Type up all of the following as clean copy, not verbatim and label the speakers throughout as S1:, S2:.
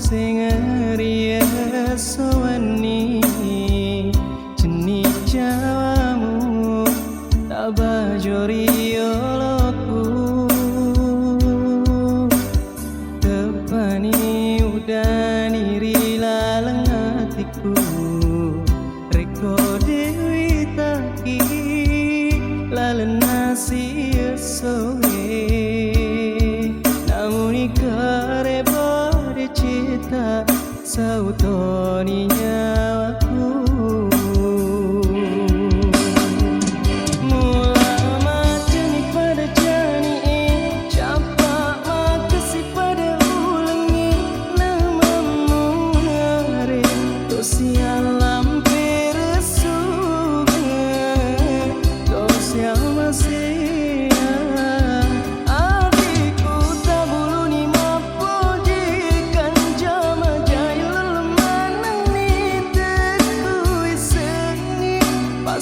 S1: sing riya sawani jeneng jawamu tak bajori yoloku tepani udani rilaleng hatiku reko dewi taki lalen nasi soe namun ikare pada cita sautoni nyawaku mula macani pada jani capak makasi pada ulangi namamu ngare dosi alam peresuga dosi masih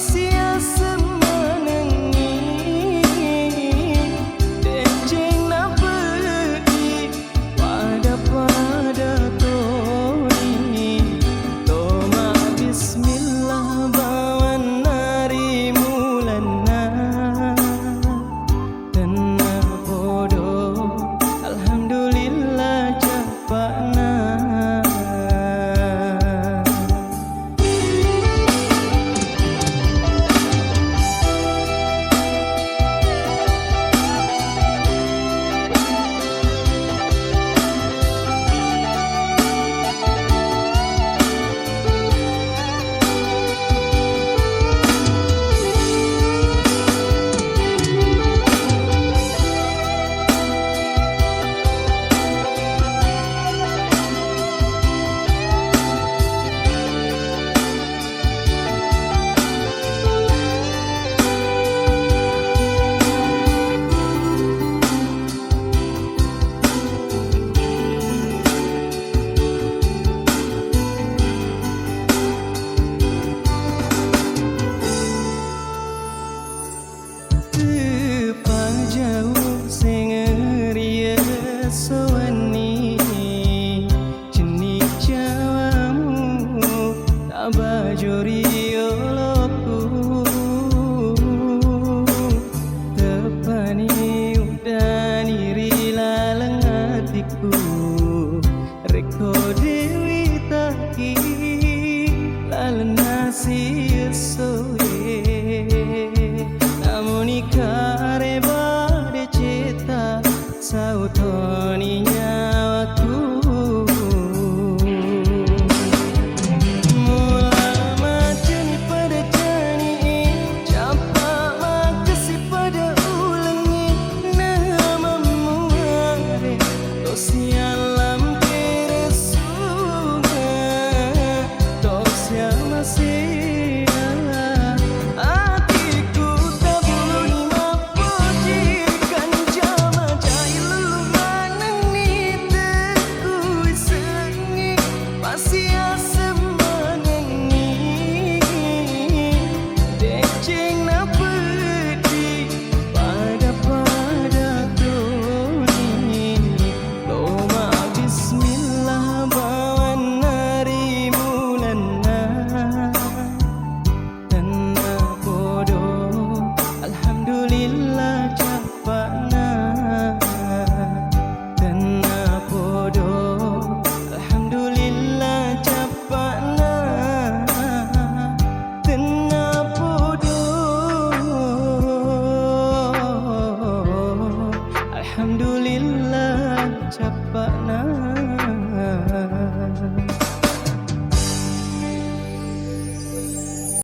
S1: sia semenangi denceng na pergi pada toni toma bismillah bawan hari mulana dan bodoh alhamdulillah capana sawani jeneng jawamu tak bajori yoloku tepani udani rilaleng hatiku reko dewi taki lalen nasi soe namun ikare pada cita sautoni nyawaku mula macani pada jani capak makasi pada ulangi namamu ngare dosi alam keresuga dosi masih sia semenangi denceng na pergi pada toni toma bismillah bawan hari mulana dan bodoh alhamdulillah capana dan bodoh alhamdulillah capana tena bodoh alhamdulillah capana.